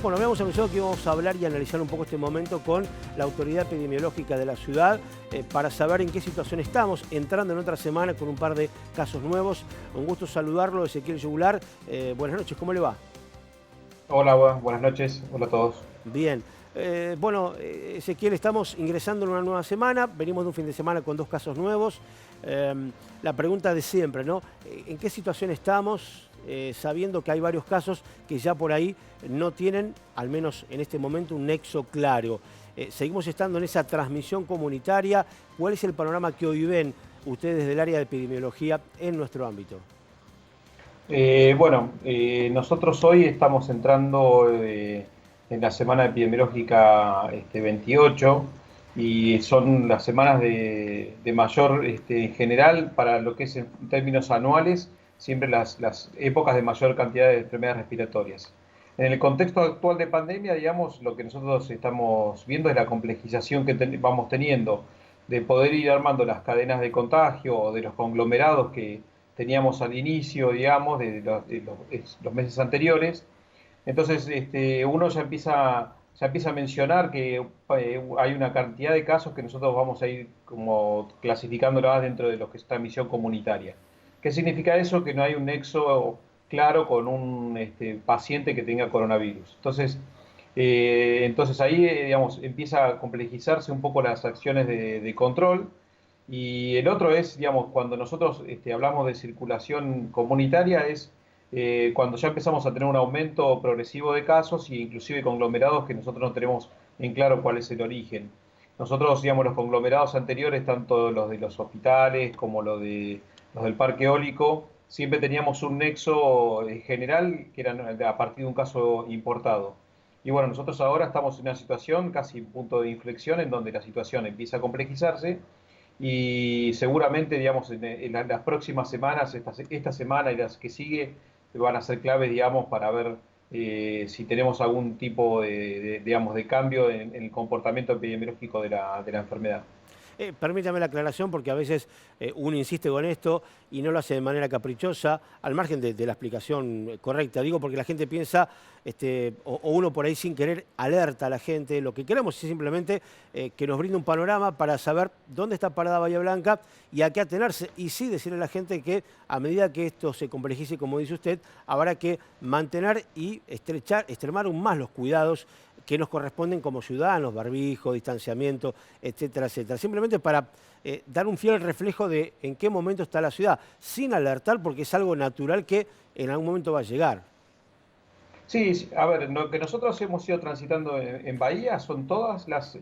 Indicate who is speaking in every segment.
Speaker 1: Bueno, habíamos anunciado que íbamos a hablar y analizar un poco este momento con la autoridad epidemiológica de la ciudad para saber en qué situación estamos, entrando en otra semana con un par de casos nuevos. Un gusto saludarlo, Ezequiel Yugular. Buenas noches, ¿cómo le va?
Speaker 2: Hola, buenas noches. Hola a todos.
Speaker 1: Bien. Ezequiel, estamos ingresando en una nueva semana, venimos de un fin de semana con 2 casos nuevos. La pregunta de siempre, ¿no? ¿En qué situación estamos? Sabiendo que hay varios casos que ya por ahí no tienen, al menos en este momento, un nexo claro. Seguimos estando en esa transmisión comunitaria. ¿Cuál es el panorama que hoy ven ustedes del área de epidemiología en nuestro ámbito?
Speaker 2: Nosotros hoy estamos entrando en la semana epidemiológica 28 y son las semanas de mayor, en general, para lo que es en términos anuales, siempre las épocas de mayor cantidad de enfermedades respiratorias. En el contexto actual de pandemia, digamos, lo que nosotros estamos viendo es la complejización que vamos teniendo de poder ir armando las cadenas de contagio o de los conglomerados que teníamos al inicio, digamos, los meses anteriores. Entonces, uno ya empieza a mencionar que hay una cantidad de casos que nosotros vamos a ir como clasificándolas dentro de lo que es transmisión comunitaria. ¿Qué significa eso? Que no hay un nexo claro con un paciente que tenga coronavirus. Entonces ahí, digamos, empieza a complejizarse un poco las acciones de control. Y el otro es, digamos, cuando nosotros hablamos de circulación comunitaria, es cuando ya empezamos a tener un aumento progresivo de casos e inclusive conglomerados que nosotros no tenemos en claro cuál es el origen. Nosotros, digamos, los conglomerados anteriores, tanto los de los hospitales como los del parque eólico, siempre teníamos un nexo general que era a partir de un caso importado. Y bueno, nosotros ahora estamos en una situación casi en punto de inflexión en donde la situación empieza a complejizarse y seguramente, digamos, en las próximas semanas, esta semana y las que sigue, van a ser claves, digamos, para ver si tenemos algún tipo digamos, de cambio en el comportamiento epidemiológico de la enfermedad.
Speaker 1: Permítame la aclaración porque a veces uno insiste con esto y no lo hace de manera caprichosa, al margen de la explicación correcta. Digo porque la gente piensa, o uno por ahí sin querer alerta a la gente. Lo que queremos es simplemente que nos brinde un panorama para saber dónde está parada Bahía Blanca y a qué atenerse. Y sí decirle a la gente que a medida que esto se complejice, como dice usted, habrá que mantener y extremar aún más los cuidados que nos corresponden como ciudadanos, barbijo, distanciamiento, etcétera, etcétera. Simplemente para dar un fiel reflejo de en qué momento está la ciudad, sin alertar porque es algo natural que en algún momento va a llegar.
Speaker 2: Sí, sí, a ver, lo que nosotros hemos ido transitando en Bahía son todas las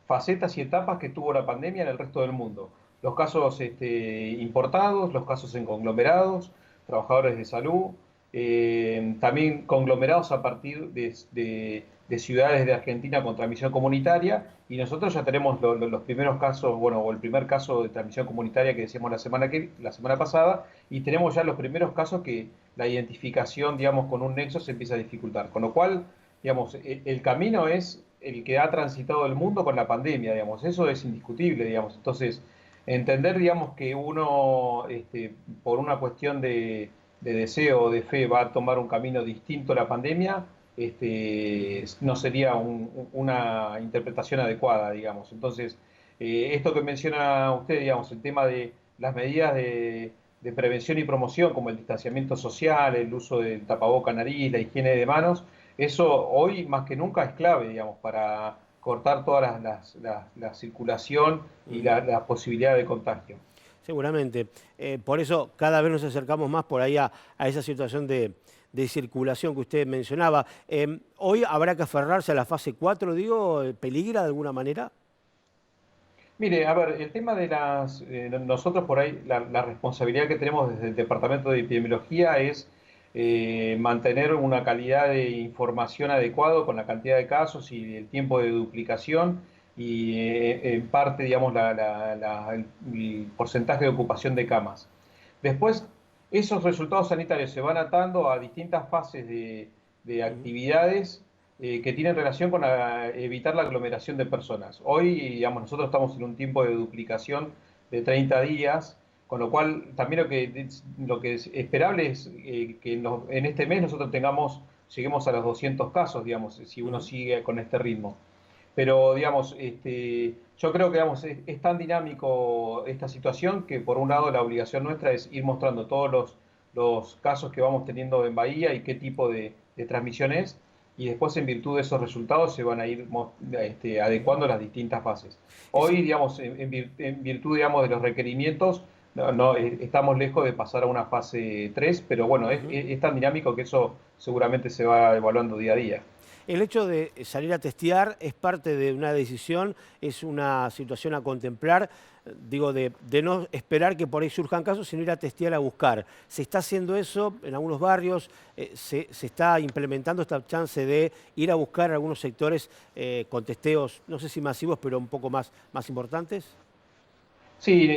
Speaker 2: facetas y etapas que tuvo la pandemia en el resto del mundo. Los casos importados, los casos en conglomerados, trabajadores de salud, también conglomerados a partir de ciudades de Argentina con transmisión comunitaria. Y nosotros ya tenemos los primeros casos, bueno, o el primer caso de transmisión comunitaria que decíamos la semana pasada, y tenemos ya los primeros casos que la identificación, digamos, con un nexo se empieza a dificultar. Con lo cual, digamos, el camino es el que ha transitado el mundo con la pandemia, digamos, eso es indiscutible, digamos. Entonces, entender, digamos, que uno, por una cuestión de deseo o de fe, va a tomar un camino distinto a la pandemia, no sería una interpretación adecuada, digamos. Entonces, esto que menciona usted, digamos, el tema de las medidas de prevención y promoción, como el distanciamiento social, el uso del tapaboca, nariz, la higiene de manos, eso hoy más que nunca es clave, digamos, para cortar toda la circulación y la posibilidad de contagio.
Speaker 1: Seguramente. Por eso cada vez nos acercamos más por ahí a esa situación de circulación que usted mencionaba. Hoy habrá que aferrarse a la fase 4, digo, ¿peligra de alguna manera?
Speaker 2: Mire, a ver, el tema de nosotros por ahí, la responsabilidad que tenemos desde el Departamento de Epidemiología es mantener una calidad de información adecuado con la cantidad de casos y el tiempo de duplicación y en parte, digamos, el porcentaje de ocupación de camas. Después, esos resultados sanitarios se van atando a distintas fases de
Speaker 1: Ujú.
Speaker 2: actividades que tienen relación con evitar la aglomeración de personas. Hoy, digamos, nosotros estamos en un tiempo de duplicación de 30 días, con lo cual también lo que es esperable es que en este mes nosotros tengamos lleguemos a los 200 casos, digamos, si uno sigue con este ritmo. Pero, digamos, yo creo que digamos, es tan dinámico esta situación que, por un lado, la obligación nuestra es ir mostrando todos los casos que vamos teniendo en Bahía y qué tipo de transmisión es, y después, en virtud de esos resultados, se van a ir adecuando las distintas fases.
Speaker 1: Ese-
Speaker 2: Hoy, digamos, en virtud, digamos, de los requerimientos, estamos lejos de pasar a una fase 3, pero bueno,
Speaker 1: Ujú.
Speaker 2: es tan dinámico que eso seguramente se va evaluando día a día.
Speaker 1: El hecho de salir a testear es parte de una decisión, es una situación a contemplar, digo, de no esperar que por ahí surjan casos, sino ir a testear, a buscar. ¿Se está haciendo eso en algunos barrios? ¿Se está implementando esta chance de ir a buscar algunos sectores con testeos, no sé si masivos, pero un poco más importantes?
Speaker 2: Sí,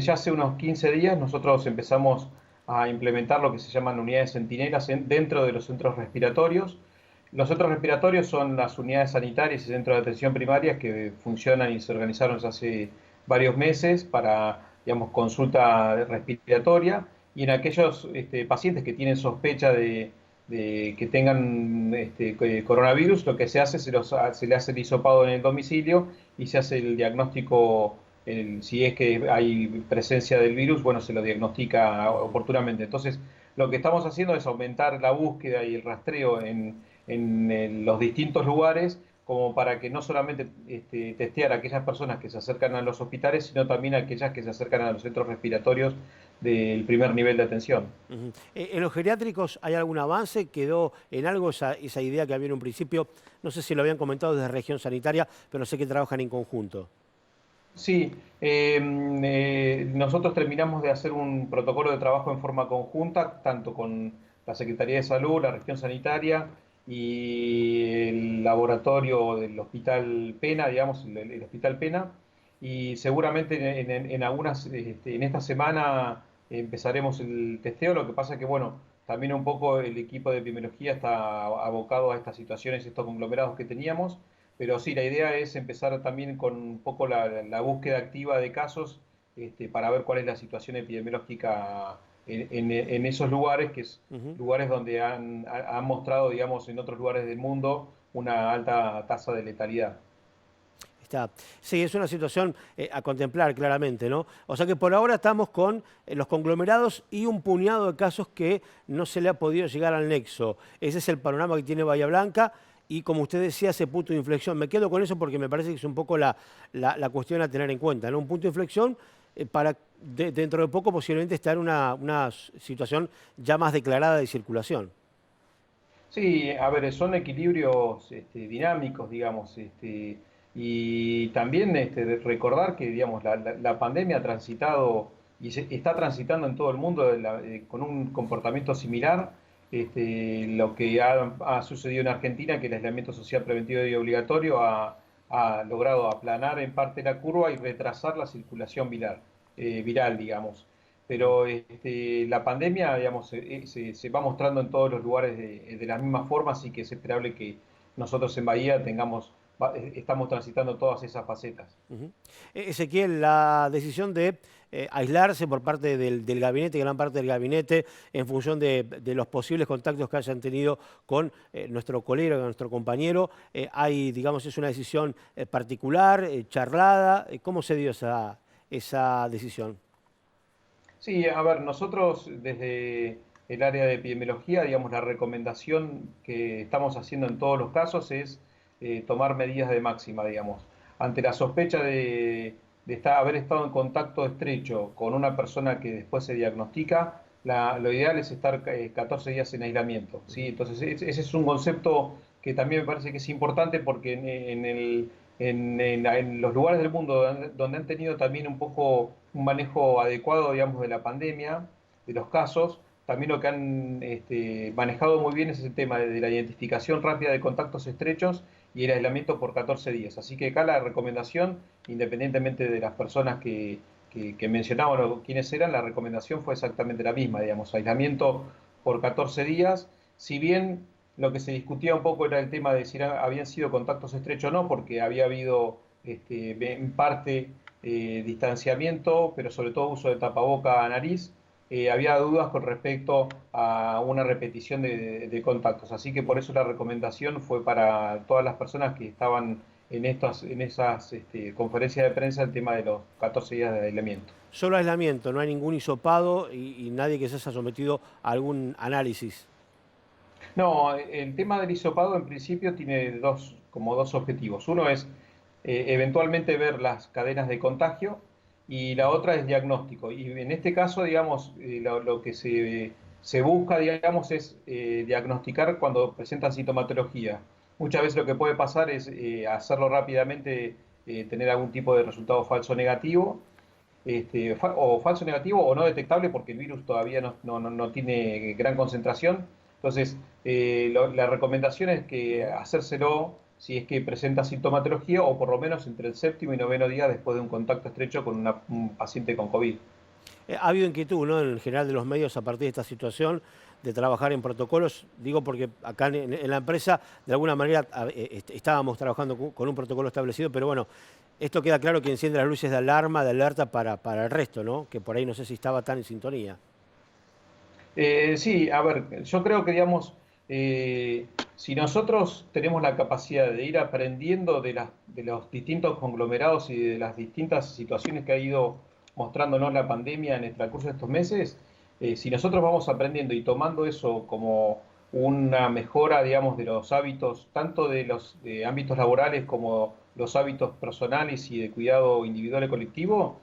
Speaker 2: ya hace unos 15 días nosotros empezamos a implementar lo que se llaman unidades centinelas dentro de los centros respiratorios. Los centros respiratorios son las unidades sanitarias y centros de atención primaria que funcionan y se organizaron ya hace varios meses para, digamos, consulta respiratoria, y en aquellos pacientes que tienen sospecha de que tengan coronavirus, lo que se hace, se le hace el hisopado en el domicilio y se hace el diagnóstico. Si es que hay presencia del virus, bueno, se lo diagnostica oportunamente. Entonces, lo que estamos haciendo es aumentar la búsqueda y el rastreo en los distintos lugares, como para que no solamente testear a aquellas personas que se acercan a los hospitales, sino también a aquellas que se acercan a los centros respiratorios del primer nivel de atención.
Speaker 1: Ujú. ¿En los geriátricos hay algún avance? ¿Quedó en algo esa idea que había en un principio? No sé si lo habían comentado desde región sanitaria, pero sé que trabajan en conjunto.
Speaker 2: Sí, nosotros terminamos de hacer un protocolo de trabajo en forma conjunta, tanto con la Secretaría de Salud, la región sanitaria y el laboratorio del Hospital Pena, digamos, el Hospital Pena, y seguramente en esta semana empezaremos el testeo. Lo que pasa es que, bueno, también un poco el equipo de epidemiología está abocado a estas situaciones, estos conglomerados que teníamos. Pero sí, la idea es empezar también con un poco la búsqueda activa de casos, para ver cuál es la situación epidemiológica en esos lugares, que es
Speaker 1: Ujú.
Speaker 2: lugares donde han mostrado, digamos, en otros lugares del mundo una alta tasa de letalidad.
Speaker 1: Está. Sí, es una situación a contemplar claramente, ¿no? O sea que por ahora estamos con los conglomerados y un puñado de casos que no se le ha podido llegar al nexo. Ese es el panorama que tiene Bahía Blanca y, como usted decía, ese punto de inflexión. Me quedo con eso porque me parece que es un poco la cuestión a tener en cuenta, ¿no? Un punto de inflexión para dentro de poco posiblemente estar en una situación ya más declarada de circulación.
Speaker 2: Sí, a ver, son equilibrios dinámicos, digamos, y también de recordar que, digamos, la pandemia ha transitado y está transitando en todo el mundo con un comportamiento similar. Lo que ha sucedido en Argentina, que el aislamiento social preventivo y obligatorio ha logrado aplanar en parte la curva y retrasar la circulación viral, digamos.
Speaker 1: Ujú.
Speaker 2: Pero la pandemia, digamos, se va mostrando en todos los lugares de la misma forma, así que es esperable que nosotros en Bahía estamos transitando todas esas facetas.
Speaker 1: Ujú. Ezequiel, la decisión de aislarse por parte del gabinete, gran parte del gabinete, en función de los posibles contactos que hayan tenido con nuestro colega, con nuestro compañero, hay, digamos, es una decisión particular, charlada. ¿Cómo se dio esa decisión?
Speaker 2: Sí, a ver, nosotros desde el área de epidemiología, digamos, la recomendación que estamos haciendo en todos los casos es tomar medidas de máxima, digamos. Ante la sospecha de haber estado en contacto estrecho con una persona que después se diagnostica, lo ideal es estar 14 días en aislamiento, ¿sí?
Speaker 1: Ujú.
Speaker 2: Entonces, ese es un concepto que también me parece que es importante porque en los lugares del mundo donde han tenido también un poco un manejo adecuado, digamos, de la pandemia, de los casos, también lo que han manejado muy bien es el tema de la identificación rápida de contactos estrechos y el aislamiento por 14 días. Así que acá la recomendación, independientemente de las personas que mencionaban o quiénes eran, la recomendación fue exactamente la misma, digamos, aislamiento por 14 días. Si bien lo que se discutía un poco era el tema de si habían sido contactos estrechos o no, porque había habido en parte distanciamiento, pero sobre todo uso de tapaboca a nariz. había dudas con respecto a una repetición de contactos. Así que por eso la recomendación fue para todas las personas que estaban en esas conferencias de prensa el tema de los 14 días de aislamiento.
Speaker 1: Solo aislamiento, no hay ningún hisopado y nadie que se haya sometido a algún análisis.
Speaker 2: No, el tema del hisopado en principio tiene como dos objetivos. Uno es eventualmente ver las cadenas de contagio y la otra es diagnóstico. Y en este caso, digamos, lo que se busca, digamos, es diagnosticar cuando presentan sintomatología. Muchas veces lo que puede pasar es hacerlo rápidamente, tener algún tipo de resultado falso negativo, o falso negativo o no detectable porque el virus todavía no tiene gran concentración. Entonces, la recomendación es que hacérselo si es que presenta sintomatología o por lo menos entre el séptimo y noveno día después de un contacto estrecho con un paciente con COVID.
Speaker 1: Ha habido inquietud, ¿no?, en general de los medios a partir de esta situación de trabajar en protocolos. Digo porque acá en la empresa de alguna manera estábamos trabajando con un protocolo establecido, pero bueno, esto queda claro que enciende las luces de alarma, de alerta para el resto, ¿no? Que por ahí no sé si estaba tan en sintonía.
Speaker 2: Sí, a ver, yo creo que, digamos, si nosotros tenemos la capacidad de ir aprendiendo de los distintos conglomerados y de las distintas situaciones que ha ido mostrándonos la pandemia en el transcurso de estos meses, si nosotros vamos aprendiendo y tomando eso como una mejora, digamos, de los hábitos, tanto de los ámbitos laborales como los hábitos personales y de cuidado individual y colectivo,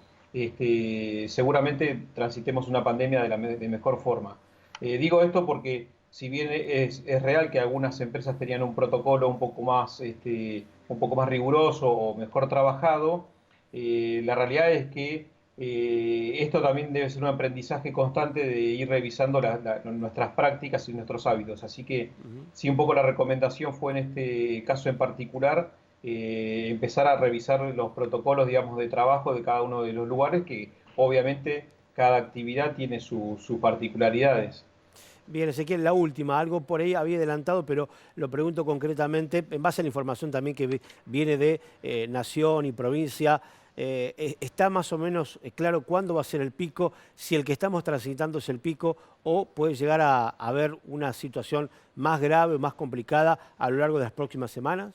Speaker 2: seguramente transitemos una pandemia de mejor forma. Digo esto porque si bien es real que algunas empresas tenían un protocolo un poco más riguroso o mejor trabajado, la realidad es que esto también debe ser un aprendizaje constante de ir revisando nuestras prácticas y nuestros hábitos. Así que
Speaker 1: Ujú.
Speaker 2: sí, un poco la recomendación fue en este caso en particular empezar a revisar los protocolos, digamos, de trabajo de cada uno de los lugares, que obviamente cada actividad tiene sus particularidades.
Speaker 1: Bien, Ezequiel, la última, algo por ahí había adelantado, pero lo pregunto concretamente, en base a la información también que viene de Nación y provincia. ¿Está más o menos claro cuándo va a ser el pico? Si el que estamos transitando es el pico o puede llegar a haber una situación más grave, más complicada a lo largo de las próximas semanas.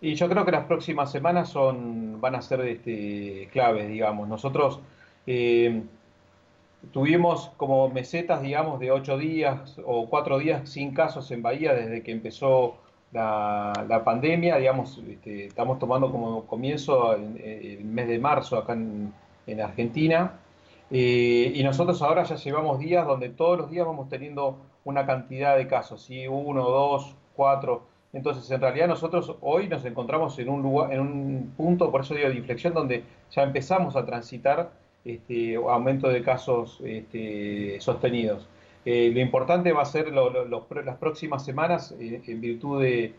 Speaker 2: Y yo creo que las próximas semanas van a ser claves, digamos. Nosotros eh, tuvimos como mesetas, digamos, de 8 días o 4 días sin casos en Bahía desde que empezó la pandemia, digamos, estamos tomando como comienzo el mes de marzo acá en Argentina. Y nosotros ahora ya llevamos días donde todos los días vamos teniendo una cantidad de casos, ¿sí? Uno, dos, cuatro. Entonces, en realidad nosotros hoy nos encontramos en un lugar, en un punto, por eso digo, de inflexión, donde ya empezamos a transitar aumento de casos sostenidos. Lo importante va a ser las próximas semanas en virtud de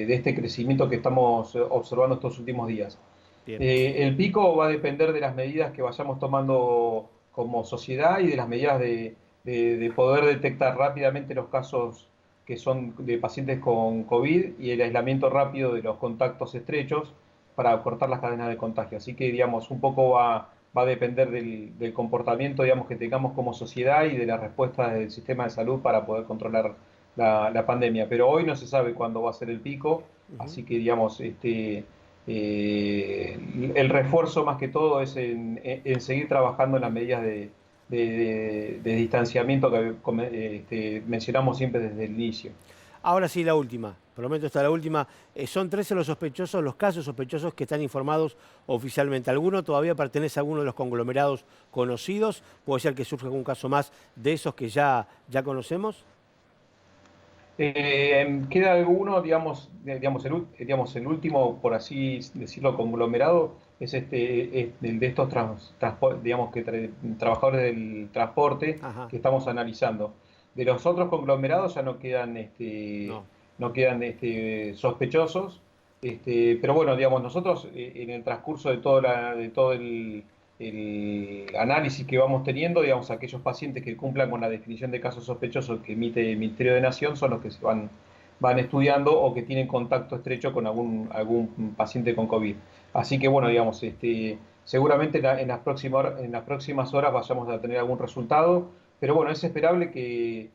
Speaker 2: este crecimiento que estamos observando estos últimos días.
Speaker 1: Bien.
Speaker 2: El pico va a depender de las medidas que vayamos tomando como sociedad y de las medidas de poder detectar rápidamente los casos que son de pacientes con COVID y el aislamiento rápido de los contactos estrechos para cortar las cadenas de contagio. Así que, digamos, un poco va a depender del comportamiento, digamos, que tengamos como sociedad y de la respuesta del sistema de salud para poder controlar la pandemia. Pero hoy no se sabe cuándo va a ser el pico,
Speaker 1: Ujú.
Speaker 2: así que, digamos, el refuerzo más que todo es en seguir trabajando en las medidas de distanciamiento que mencionamos siempre desde el inicio.
Speaker 1: Ahora sí, la última. Prometo esta la última. Son 13 los sospechosos, los casos sospechosos que están informados oficialmente. ¿Alguno todavía pertenece a alguno de los conglomerados conocidos? ¿Puede ser que surja algún caso más de esos que ya conocemos?
Speaker 2: Queda alguno, digamos, el último, por así decirlo, conglomerado, es el de estos digamos, trabajadores del transporte
Speaker 1: Ajá,
Speaker 2: que estamos analizando. De los otros conglomerados ya
Speaker 1: no.
Speaker 2: no quedan sospechosos, pero bueno, digamos, nosotros en el transcurso de todo el análisis que vamos teniendo, digamos, aquellos pacientes que cumplan con la definición de casos sospechosos que emite el Ministerio de Nación son los que van estudiando o que tienen contacto estrecho con algún paciente con COVID. Así que bueno, digamos, seguramente en las próximas horas vayamos a tener algún resultado, pero bueno, es esperable que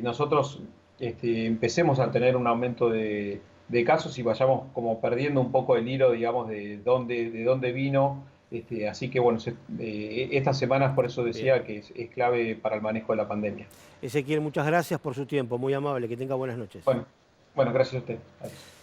Speaker 2: nosotros empecemos a tener un aumento de casos y vayamos como perdiendo un poco el hilo, digamos, de dónde vino. Así que bueno, estas semanas por eso
Speaker 1: Bien.
Speaker 2: decía que es clave para el manejo de la pandemia.
Speaker 1: Ezequiel, muchas gracias por su tiempo, muy amable, que tenga buenas noches.
Speaker 2: Bueno, bueno, gracias a usted. Adiós.